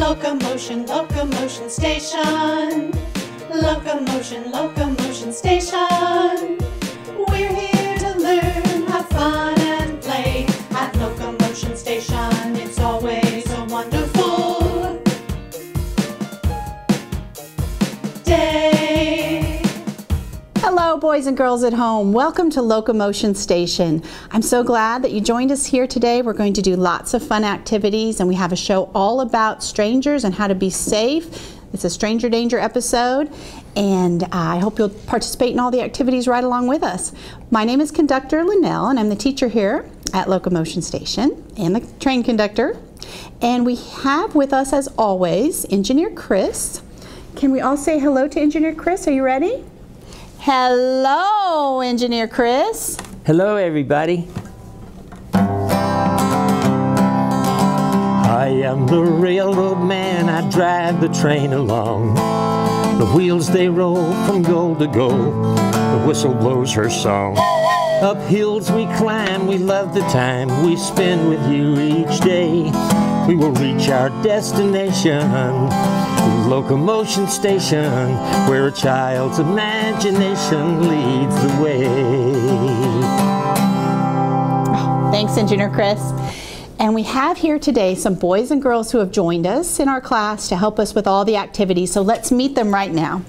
Locomotion, locomotion station. Locomotion, locomotion station. We're here to learn, have fun and play. At Locomotion Station, it's always a wonderful day. Hello, boys and girls at home. Welcome to Locomotion Station. I'm so glad that you joined us here today. We're going to do lots of fun activities, and we have a show all about strangers and how to be safe. It's a stranger danger episode, and I hope you'll participate in all the activities right along with us. My name is Conductor Linnell, and I'm the teacher here at Locomotion Station and the train conductor. And we have with us, as always, Engineer Chris. Can we all say hello to Engineer Chris? Are you ready? Hello, Engineer Chris. Hello, everybody. I am the railroad man, I drive the train along. The wheels they roll from goal to goal, the whistle blows her song. Up hills we climb, we love the time we spend with you each day. We will reach our destination, Locomotion Station, where a child's imagination leads the way. Thanks, Engineer Chris. And we have here today some boys and girls who have joined us in our class to help us with all the activities. So let's meet them right now.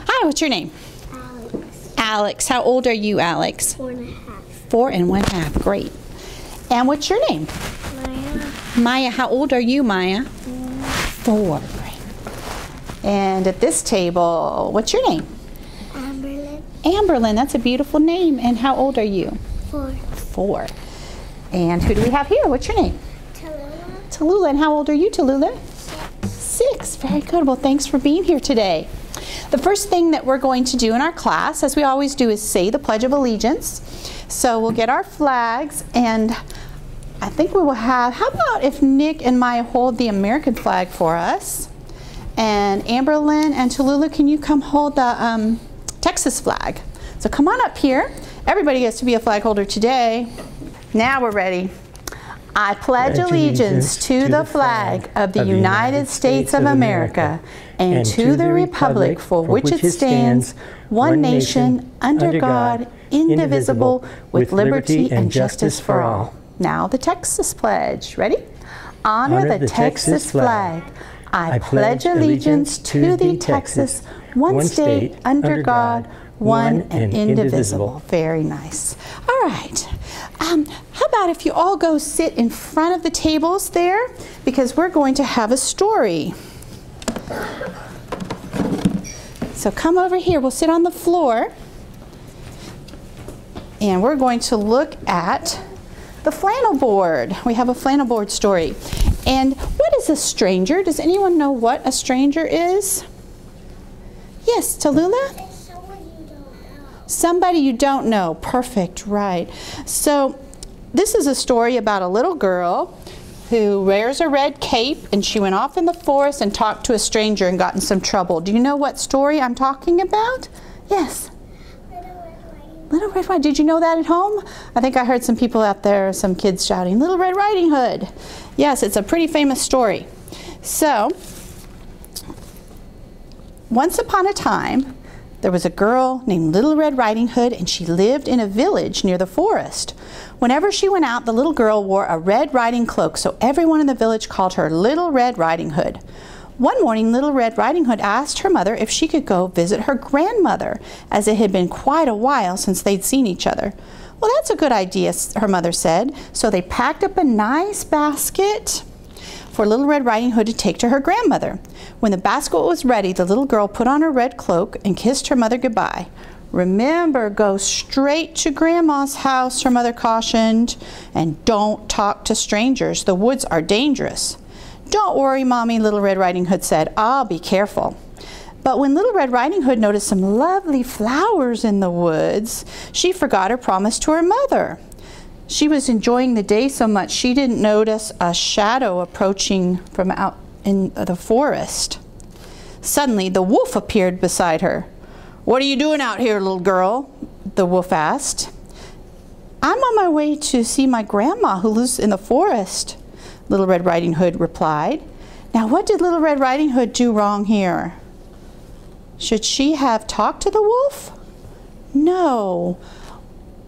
Hi, what's your name? Alex. Alex. How old are you, Alex? 4.5. 4.5. Great. And what's your name? Maya. Maya. How old are you, Maya? 4. Great. And at this table, what's your name? Amberlyn. Amberlyn. That's a beautiful name. And how old are you? 4. 4. And who do we have here? What's your name? Tallulah. Tallulah. And how old are you, Tallulah? 6. 6. Very good. Well, thanks for being here today. The first thing that we're going to do in our class, as we always do, is say the Pledge of Allegiance. So we'll get our flags, and I think we will have, how about if Nick and Maya hold the American flag for us? And Amberlyn and Tallulah, can you come hold the Texas flag? So come on up here. Everybody gets to be a flag holder today. Now we're ready. I pledge allegiance to the flag of the United States of America and to the republic for which it stands, one nation, under God, indivisible, with liberty and justice for all. Now the Texas pledge. Ready? Honor the Texas flag. I pledge allegiance to thee, Texas, one state, under God, one and indivisible. Very nice. All right. How about if you all go sit in front of the tables there, because we're going to have a story. So come over here. We'll sit on the floor, and we're going to look at the flannel board. We have a flannel board story. And what is a stranger? Does anyone know what a stranger is? Yes, Tallulah? Somebody you don't know. Perfect, right. So this is a story about a little girl who wears a red cape, and she went off in the forest and talked to a stranger and got in some trouble. Do you know what story I'm talking about? Yes. Little Red Riding Hood. Did you know that at home? I think I heard some people out there, some kids shouting, Little Red Riding Hood. Yes, it's a pretty famous story. So, once upon a time, there was a girl named Little Red Riding Hood, and she lived in a village near the forest. Whenever she went out, the little girl wore a red riding cloak, so everyone in the village called her Little Red Riding Hood. One morning, Little Red Riding Hood asked her mother if she could go visit her grandmother, as it had been quite a while since they'd seen each other. Well, that's a good idea, her mother said. So they packed up a nice basket for Little Red Riding Hood to take to her grandmother. When the basket was ready, the little girl put on her red cloak and kissed her mother goodbye. Remember, go straight to Grandma's house, her mother cautioned, and don't talk to strangers. The woods are dangerous. Don't worry, Mommy, Little Red Riding Hood said. I'll be careful. But when Little Red Riding Hood noticed some lovely flowers in the woods, she forgot her promise to her mother. She was enjoying the day so much she didn't notice a shadow approaching from out in the forest. Suddenly, the wolf appeared beside her. "What are you doing out here, little girl?" the wolf asked. "I'm on my way to see my grandma who lives in the forest," Little Red Riding Hood replied. Now, what did Little Red Riding Hood do wrong here? Should she have talked to the wolf? No.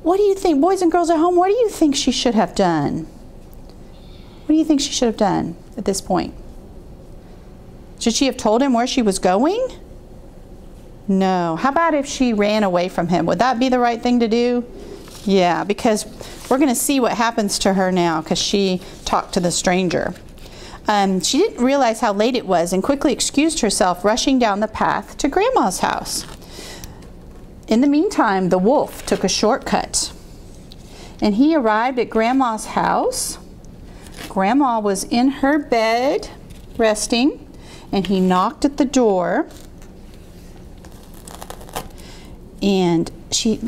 What do you think, boys and girls at home, what do you think she should have done? What do you think she should have done at this point? Should she have told him where she was going? No. How about if she ran away from him? Would that be the right thing to do? Yeah, because we're going to see what happens to her now because she talked to the stranger. She didn't realize how late it was and quickly excused herself, rushing down the path to Grandma's house. In the meantime, the wolf took a shortcut, and he arrived at Grandma's house. Grandma was in her bed, resting, and he knocked at the door. And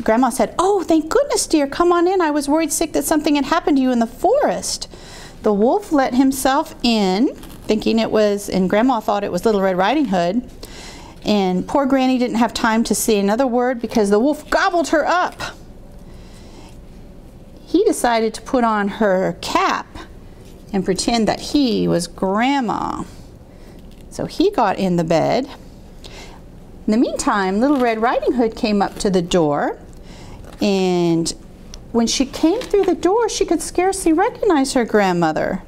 Grandma said, "Oh, thank goodness, dear, come on in. I was worried sick that something had happened to you in the forest." The wolf let himself in, thinking it was, and Grandma thought it was Little Red Riding Hood. And poor Granny didn't have time to say another word because the wolf gobbled her up. He decided to put on her cap and pretend that he was Grandma. So he got in the bed. In the meantime, Little Red Riding Hood came up to the door, and when she came through the door, she could scarcely recognize her grandmother.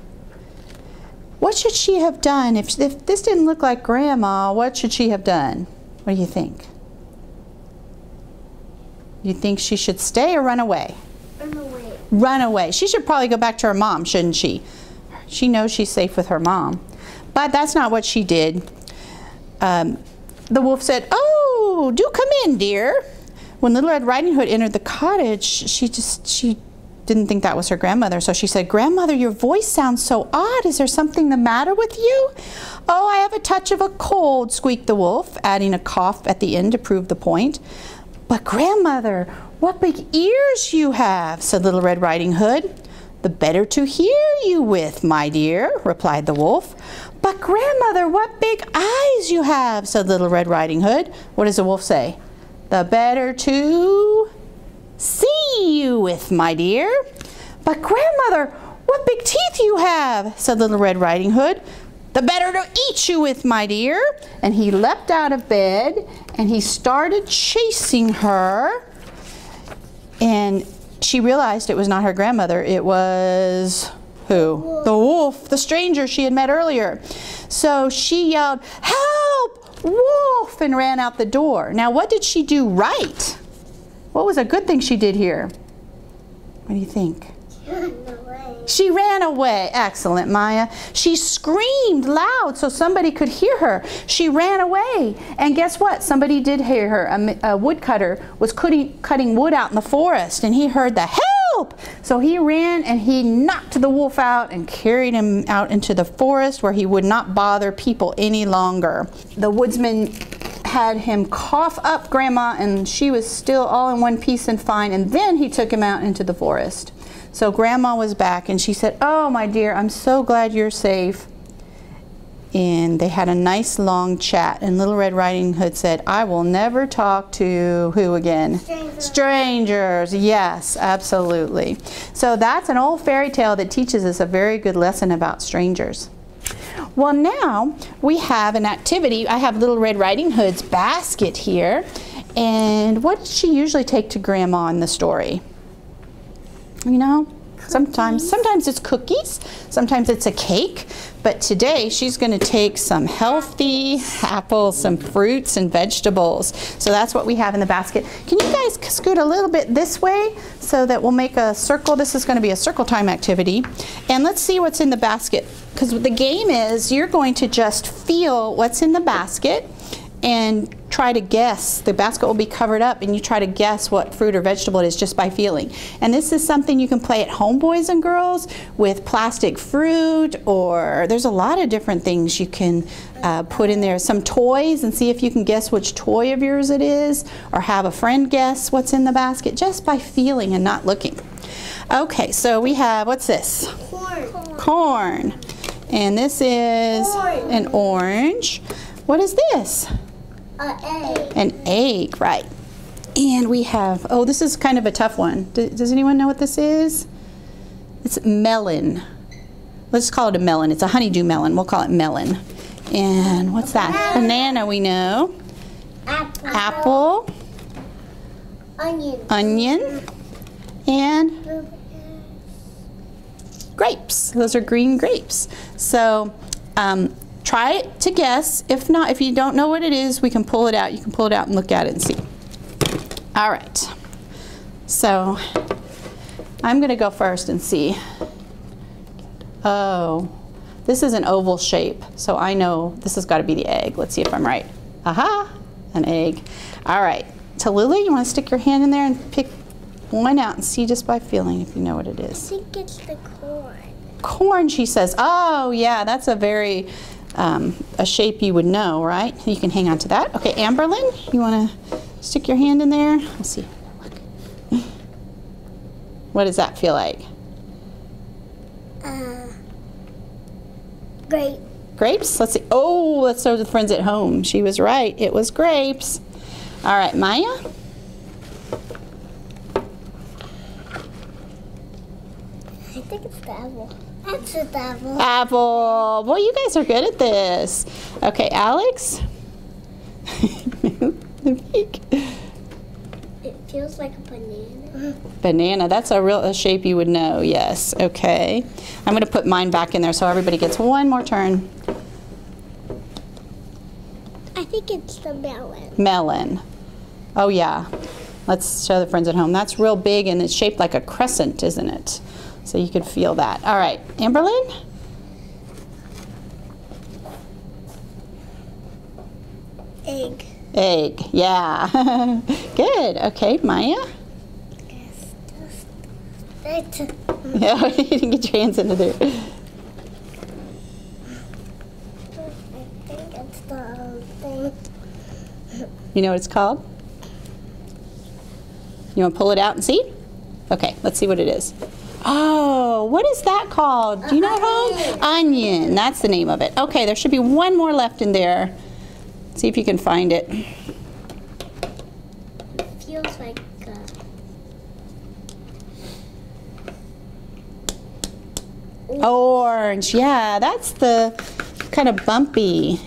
What should she have done? If this didn't look like Grandma, what should she have done? What do you think? You think she should stay or run away? Run away. Run away. She should probably go back to her mom, shouldn't she? She knows she's safe with her mom. But that's not what she did. The wolf said, "Oh, do come in, dear." When Little Red Riding Hood entered the cottage, she didn't think that was her grandmother. So she said, "Grandmother, your voice sounds so odd. Is there something the matter with you?" "Oh, I have a touch of a cold," squeaked the wolf, adding a cough at the end to prove the point. "But Grandmother, what big ears you have," said Little Red Riding Hood. "The better to hear you with, my dear," replied the wolf. "But Grandmother, what big eyes you have," said Little Red Riding Hood. What does the wolf say? "The better to see you with, my dear." "But Grandmother, what big teeth you have," said Little Red Riding Hood. "The better to eat you with, my dear." And he leapt out of bed and he started chasing her. And she realized it was not her grandmother. It was who? The wolf, the stranger she had met earlier. So she yelled, "Help, wolf," and ran out the door. Now, what did she do right? What was a good thing she did here? What do you think? Run away. She ran away. Excellent, Maya. She screamed loud so somebody could hear her. She ran away. And guess what? Somebody did hear her. A woodcutter was cutting wood out in the forest, and he heard the "help." So he ran and he knocked the wolf out and carried him out into the forest where he would not bother people any longer. The woodsman had him cough up Grandma, and she was still all in one piece and fine, and then he took him out into the forest. So Grandma was back, and she said, "Oh, my dear, I'm so glad you're safe." And they had a nice long chat, and Little Red Riding Hood said, "I will never talk to" who again? Strangers. Strangers. Yes, absolutely. So that's an old fairy tale that teaches us a very good lesson about strangers. Well, now we have an activity. I have Little Red Riding Hood's basket here. And what does she usually take to Grandma in the story? You know, sometimes it's cookies, sometimes it's a cake, but today she's going to take some healthy apples, some fruits and vegetables. So that's what we have in the basket. Can you guys scoot a little bit this way so that we'll make a circle? This is going to be a circle time activity. And let's see what's in the basket, because the game is you're going to just feel what's in the basket and try to guess. The basket will be covered up and you try to guess what fruit or vegetable it is just by feeling. And this is something you can play at home, boys and girls, with plastic fruit, or there's a lot of different things you can put in there. Some toys, and see if you can guess which toy of yours it is, or have a friend guess what's in the basket just by feeling and not looking. Okay, so we have, what's this? Corn. Corn. And this is an orange. What is this? An egg. An egg, right. And we have, oh, this is kind of a tough one. Does anyone know what this is? It's melon. let's call it a melon. It's a honeydew melon. We'll call it melon. And what's that? Banana, we know. Apple. Onion. And grapes. Those are green grapes. So try to guess. If not, if you don't know what it is, we can pull it out. You can pull it out and look at it and see. All right. So I'm going to go first and see. Oh, this is an oval shape, so I know this has got to be the egg. Let's see if I'm right. Aha, an egg. All right. Tallulah, you want to stick your hand in there and pick one out and see just by feeling if you know what it is. I think it's the corn. Corn, she says. Oh, yeah, that's a very, a shape you would know, right? You can hang on to that. Okay, Amberlyn, you want to stick your hand in there? Let's see. Look. What does that feel like? Grape. Grapes? Let's see. Oh, let's show the friends at home. She was right. It was grapes. All right, Maya? I think it's the apple. That's the apple. Apple. Boy, you guys are good at this. Okay, Alex? The beak. It feels like a banana. Banana. That's a shape you would know. Yes. Okay. I'm going to put mine back in there so everybody gets one more turn. I think it's the melon. Melon. Oh, yeah. Let's show the friends at home. That's real big and it's shaped like a crescent, isn't it? So you could feel that. All right. Amberlyn? Egg. Egg. Yeah. Good. Okay. Maya? It's Yeah, you didn't get your hands into there. I think it's the thing. You know what it's called? You want to pull it out and see? Okay, let's see what it is. Oh, what is that called? Do you know it? Onion. That's the name of it. Okay, there should be one more left in there. See if you can find it. Feels like Orange. Yeah, that's the kind of bumpy.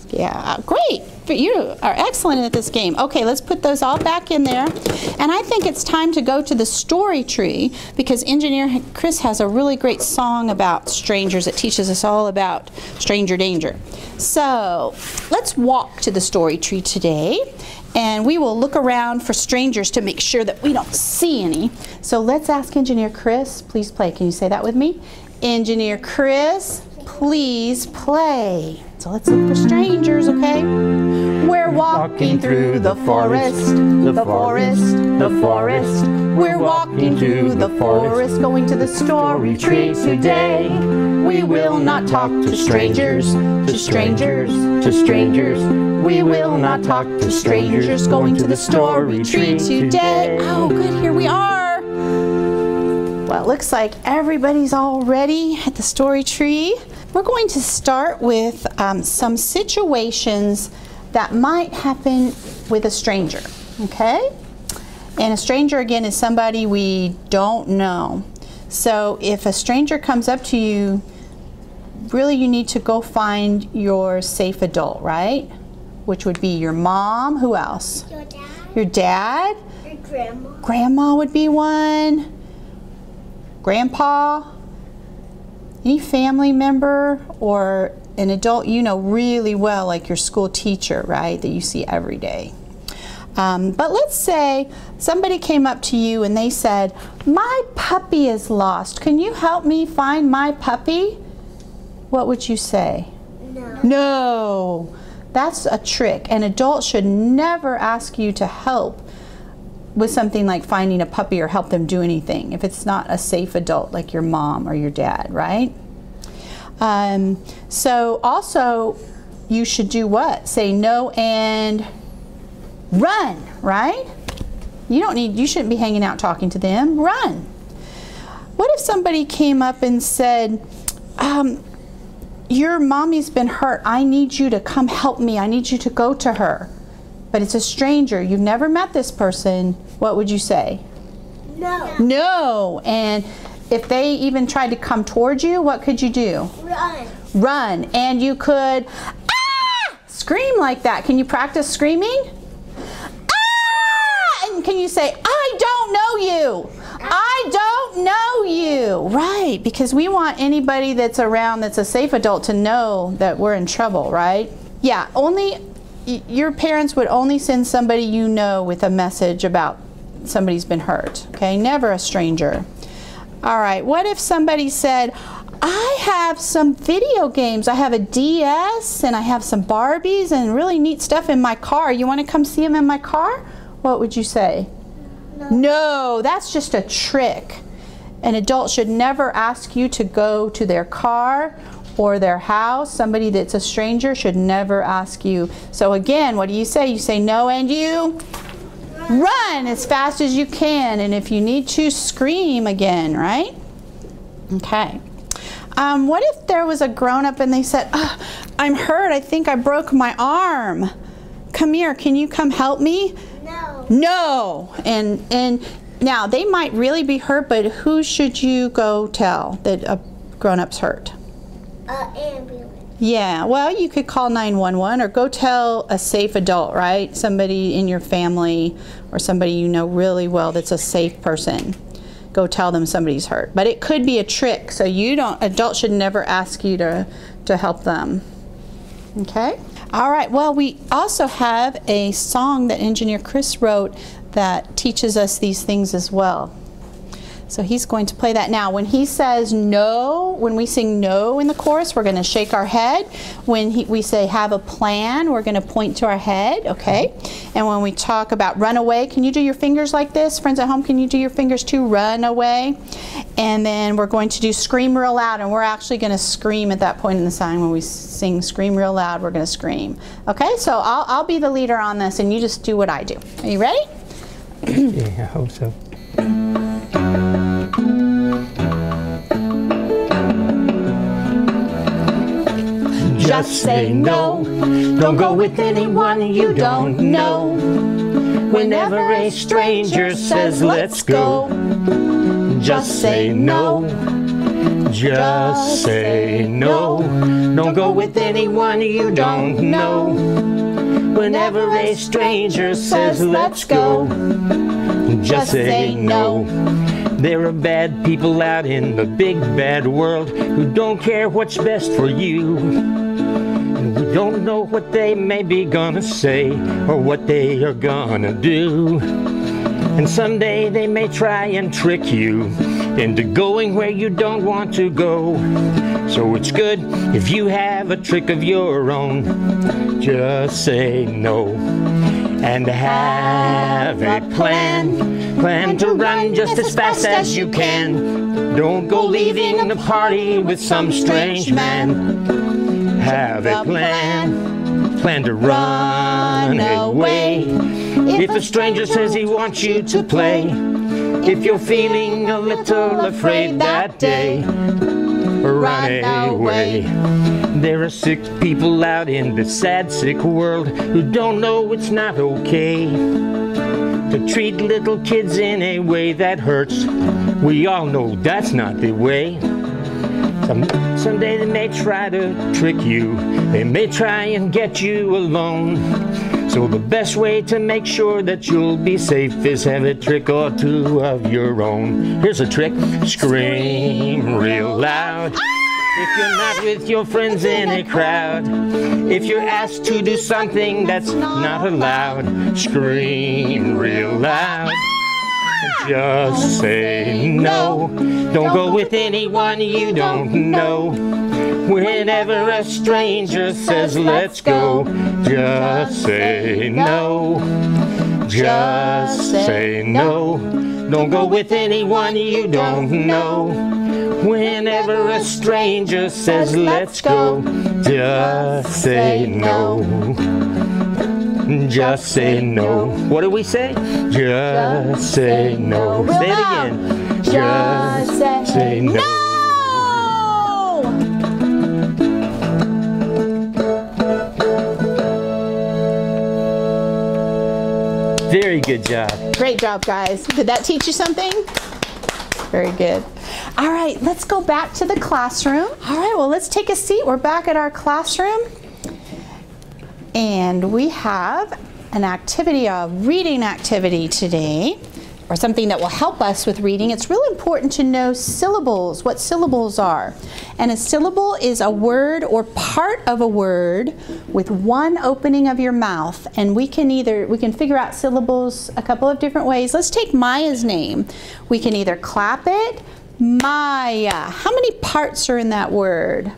Yeah, great. But you are excellent at this game. Okay, let's put those all back in there. And I think it's time to go to the story tree because Engineer Chris has a really great song about strangers that teaches us all about stranger danger. So let's walk to the story tree today and we will look around for strangers to make sure that we don't see any. So let's ask Engineer Chris, please play. Can you say that with me? Engineer Chris, please play. So let's look for strangers, okay? We're walking through the forest, the forest, the forest. We're walking through the forest, going to the story tree today. We will not talk to strangers, to strangers, to strangers. We will not talk to strangers, going to the story tree today. Oh, good, here we are. Well, it looks like everybody's all ready at the story tree. We're going to start with some situations that might happen with a stranger, okay? And a stranger, again, is somebody we don't know. So if a stranger comes up to you, really you need to go find your safe adult, right? Which would be your mom. Who else? your dad. Your dad? Your grandma. Grandma would be one. Grandpa. Any family member or an adult you know really well, like your school teacher, right, that you see every day. But let's say somebody came up to you and they said, my puppy is lost. Can you help me find my puppy? What would you say? No. No. That's a trick. An adult should never ask you to help with something like finding a puppy or help them do anything if it's not a safe adult like your mom or your dad, right? So also you should do what? Say no and run, right? You shouldn't be hanging out talking to them. Run. What if somebody came up and said, your mommy's been hurt. I need you to come help me. I need you to go to her. But it's a stranger. You've never met this person. What would you say? No. No. And if they even tried to come towards you, what could you do? Run. Run. And you could scream like that. Can you practice screaming? And can you say, I don't know you. I don't know you. Right, because we want anybody that's around that's a safe adult to know that we're in trouble, right? Yeah, your parents would only send somebody you know with a message about somebody's been hurt, okay? Never a stranger. All right, what if somebody said, I have some video games. I have a DS and I have some Barbies and really neat stuff in my car. You want to come see them in my car? What would you say? No. No, that's just a trick. An adult should never ask you to go to their car or their house. Somebody that's a stranger should never ask you. So again, what do you say? You say no, and you run as fast as you can. And if you need to, scream again, right? Okay. What if there was a grown-up and they said, oh, I'm hurt. I think I broke my arm. Come here. Can you come help me? No. No. And now they might really be hurt, but who should you go tell that a grown-up's hurt? Ambulance. Yeah, well, you could call 911 or go tell a safe adult, right? Somebody in your family or somebody you know really well that's a safe person. Go tell them somebody's hurt. But it could be a trick, so adults should never ask you to help them. Okay? All right, well, we also have a song that Engineer Chris wrote that teaches us these things as well. So he's going to play that now. When he says no, when we sing no in the chorus, we're going to shake our head. When we say have a plan, we're going to point to our head, okay? And when we talk about run away, can you do your fingers like this? Friends at home, can you do your fingers too? Run away. And then we're going to do scream real loud, and we're actually going to scream at that point in the song. When we sing scream real loud, we're going to scream. Okay, so I'll be the leader on this, and you just do what I do. Are you ready? Yeah, I hope so. Just say no. Don't go with anyone you don't know. Whenever a stranger says let's go, just say no. Just say no. Don't go with anyone you don't know. Whenever a stranger says let's go, just say no. There are bad people out in the big bad world who don't care what's best for you. And we don't know what they may be gonna say or what they are gonna do. And someday they may try and trick you into going where you don't want to go. So it's good if you have a trick of your own. Just say no. And have a plan. Plan to run just as fast as you can. Don't go leaving the party with some strange man. Have a plan. Plan to run away. If a stranger says he wants you to play. If you're feeling a little afraid that day, run away. There are sick people out in this sad, sick world who don't know it's not okay to treat little kids in a way that hurts. We all know that's not the way. Someday they may try to trick you. They may try and get you alone. So the best way to make sure that you'll be safe is have a trick or two of your own. Here's a trick. Scream real loud. If you're not with your friends in a crowd, if you're asked to do something that's not allowed, scream real loud. Just say no. Don't go with anyone you don't know. Whenever a stranger says let's go, just say no. Just say no. Don't go with anyone you don't know. Whenever a stranger says let's go, just say no. Just say no. What do we say? Just say no. Say it again. Just say no. Very good job. Great job, guys. Did that teach you something? Very good. All right, let's go back to the classroom. All right, well, let's take a seat. We're back at our classroom. And we have an activity, a reading activity today, or something that will help us with reading. It's really important to know syllables, what syllables are. And a syllable is a word or part of a word with one opening of your mouth. And we can figure out syllables a couple of different ways. Let's take Maya's name. We can either clap it, Maya. How many parts are in that word?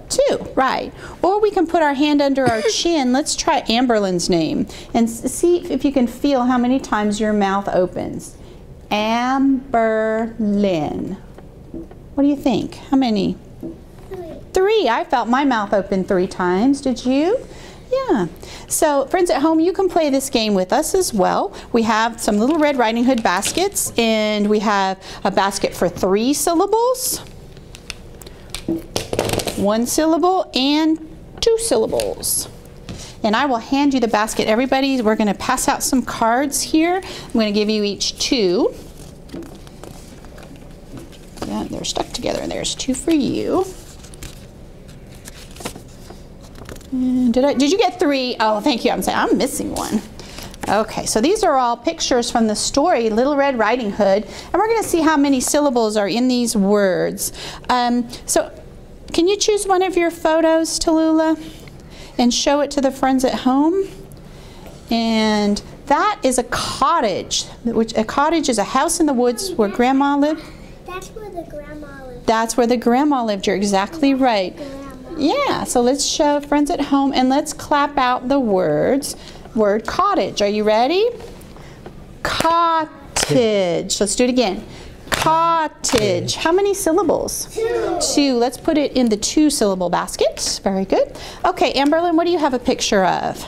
Two, right. Or we can put our hand under our chin. Let's try Amberlynn's name and see if you can feel how many times your mouth opens. Amberlynn. What do you think? How many? Three. I felt my mouth open 3 times. Did you? Yeah. So friends at home, you can play this game with us as well. We have some Little Red Riding Hood baskets, and we have a basket for 3 syllables, 1 syllable, and 2 syllables. And I will hand you the basket. Everybody, we're going to pass out some cards here. I'm going to give you each 2. Yeah, they're stuck together, and there's 2 for you. And did you get 3? Oh, thank you. I'm missing 1. Okay, so these are all pictures from the story Little Red Riding Hood, and we're going to see how many syllables are in these words. So can you choose one of your photos, Tallulah, and show it to the friends at home? And that is a cottage. A cottage is a house in the woods where Grandma lived. That's where the grandma lived. That's where the grandma lived. You're exactly right. Yeah, so let's show friends at home, and let's clap out the word cottage. Are you ready? Cottage. Let's do it again. Cottage. How many syllables? 2. 2. Let's put it in the 2-syllable basket. Very good. Okay, Amberlynn, what do you have a picture of?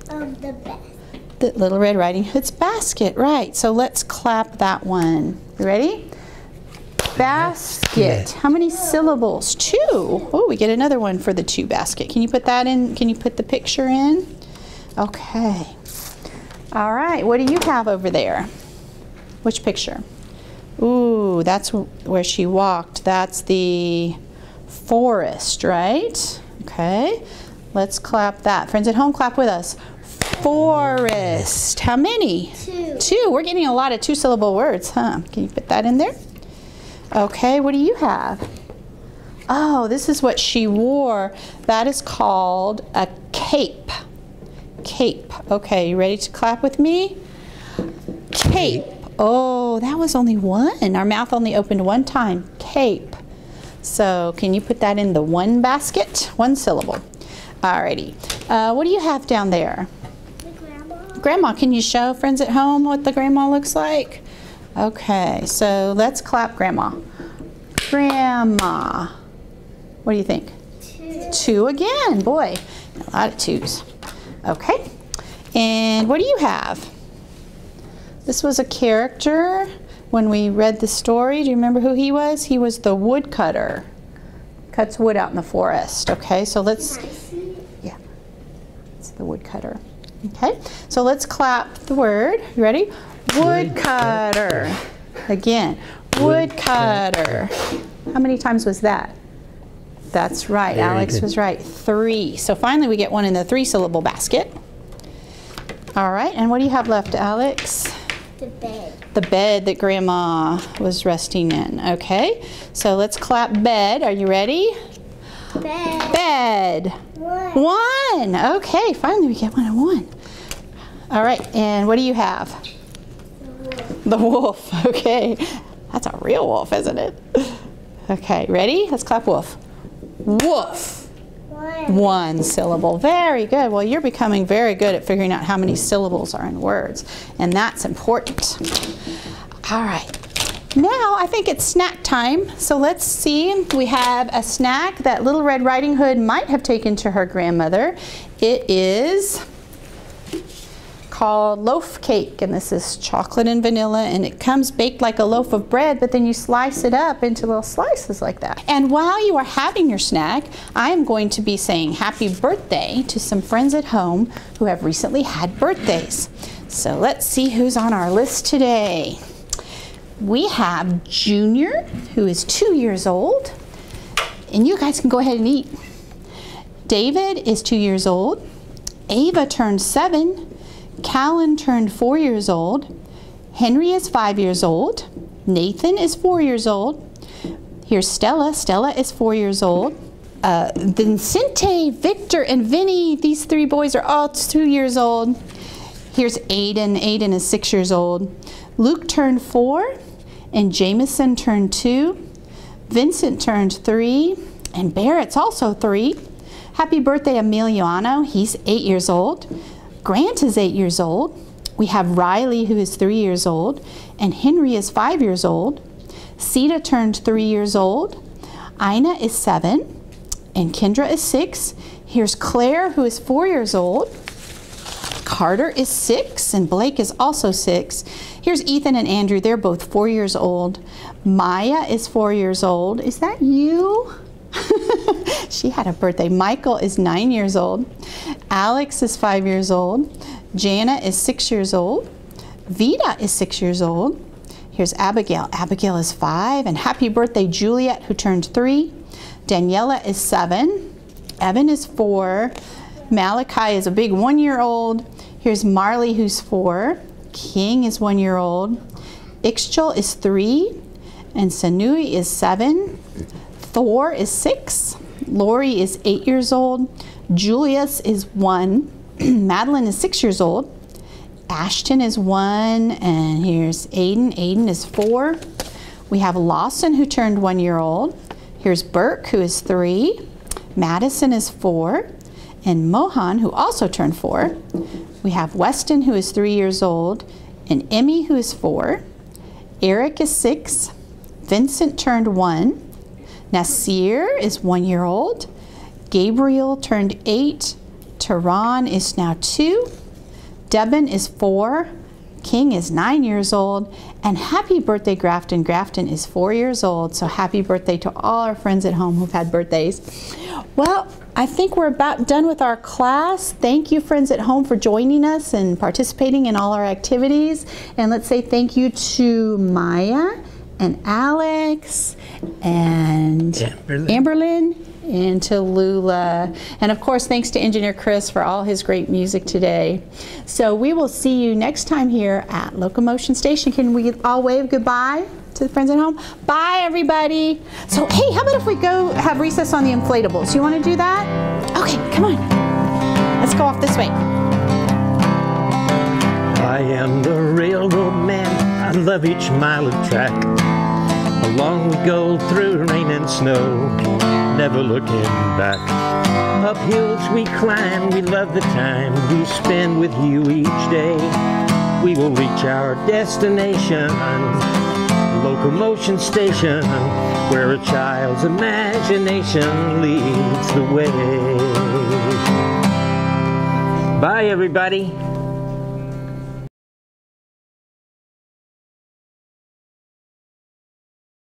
The best. The Little Red Riding Hood's basket. Right. So let's clap that one. You ready? Basket. How many syllables? 2. Oh, we get another one for the 2 basket. Can you put that in? Can you put the picture in? Okay. All right. What do you have over there? Which picture? Ooh, that's where she walked. That's the forest, right? Okay. Let's clap that. Friends at home, clap with us. Forest. How many? 2. 2. We're getting a lot of 2-syllable words, huh? Can you put that in there? Okay, what do you have? Oh, this is what she wore. That is called a cape. Cape. Okay, you ready to clap with me? Cape. Oh, that was only 1. Our mouth only opened 1 time. Cape. So can you put that in the 1 basket? 1 syllable. Alrighty. What do you have down there? The grandma. Grandma, can you show friends at home what the grandma looks like? Okay, so let's clap Grandma. Grandma. What do you think? 2. 2 again. Boy, a lot of 2s. Okay. And what do you have? This was a character when we read the story. Do you remember who he was? He was the woodcutter. Cuts wood out in the forest. Okay, so let's... Yeah, it's the woodcutter. Okay, so let's clap the word. You ready? Woodcutter. Again, woodcutter. How many times was that? That's right, Alex was right. 3. So finally we get 1 in the 3-syllable basket. All right, and what do you have left, Alex? The bed. The bed that Grandma was resting in. Okay, so let's clap bed. Are you ready? Bed. Bed. 1. 1. Okay, finally we get 1 and 1. All right, and what do you have? The wolf. Okay, that's a real wolf, isn't it? Okay, ready? Let's clap wolf. Wolf. 1 syllable. Very good. Well, you're becoming very good at figuring out how many syllables are in words, and that's important. All right. Now I think it's snack time. So let's see. We have a snack that Little Red Riding Hood might have taken to her grandmother. It is called loaf cake, and this is chocolate and vanilla, and it comes baked like a loaf of bread, but then you slice it up into little slices like that. And while you are having your snack, I am going to be saying happy birthday to some friends at home who have recently had birthdays. So let's see who's on our list today. We have Junior, who is 2 years old. And you guys can go ahead and eat. David is 2 years old. Ava turned 7. Callan turned 4 years old. Henry is 5 years old. Nathan is 4 years old. Here's Stella. Stella is 4 years old. Vincente, Victor, and Vinny, these 3 boys are all 2 years old. Here's Aiden. Aiden is 6 years old. Luke turned 4, and Jameson turned 2. Vincent turned 3, and Barrett's also 3. Happy birthday, Emiliano. He's 8 years old. Grant is 8 years old. We have Riley, who is 3 years old, and Henry is 5 years old. Sita turned 3 years old. Ina is 7, and Kendra is 6. Here's Claire, who is 4 years old. Carter is 6, and Blake is also 6. Here's Ethan and Andrew. They're both 4 years old. Maya is 4 years old. Is that you? She had a birthday. Michael is 9 years old. Alex is 5 years old. Jana is 6 years old. Vita is 6 years old. Here's Abigail. Abigail is 5. And happy birthday, Juliet, who turned 3. Daniela is 7. Evan is 4. Malachi is a big 1-year-old. Here's Marley, who's 4. King is 1 year old. Ixchel is 3. And Sanui is 7. Thor is 6. Lori is 8 years old. Julius is 1. Madeline is 6 years old. Ashton is 1, and here's Aiden. Aiden is 4. We have Lawson, who turned 1 year old. Here's Burke, who is 3. Madison is 4. And Mohan, who also turned 4. We have Weston, who is 3 years old. And Emmy, who is 4. Eric is 6. Vincent turned 1. Nasir is 1 year old. Gabriel turned 8. Tehran is now 2. Debin is 4. King is 9 years old. And happy birthday, Grafton. Grafton is 4 years old. So happy birthday to all our friends at home who've had birthdays. Well, I think we're about done with our class. Thank you, friends at home, for joining us and participating in all our activities. And let's say thank you to Maya and Alex and Amberlyn and to Lula. And of course, thanks to Engineer Chris for all his great music today. So we will see you next time here at Locomotion Station. Can we all wave goodbye to the friends at home? Bye, everybody. So, hey, how about if we go have recess on the inflatables? You want to do that? Okay, come on. Let's go off this way. I am the railroad man. I love each mile of track. Along we go through rain and snow, never looking back. Up hills we climb, we love the time we spend with you each day. We will reach our destination, Locomotion Station, where a child's imagination leads the way. Bye, everybody.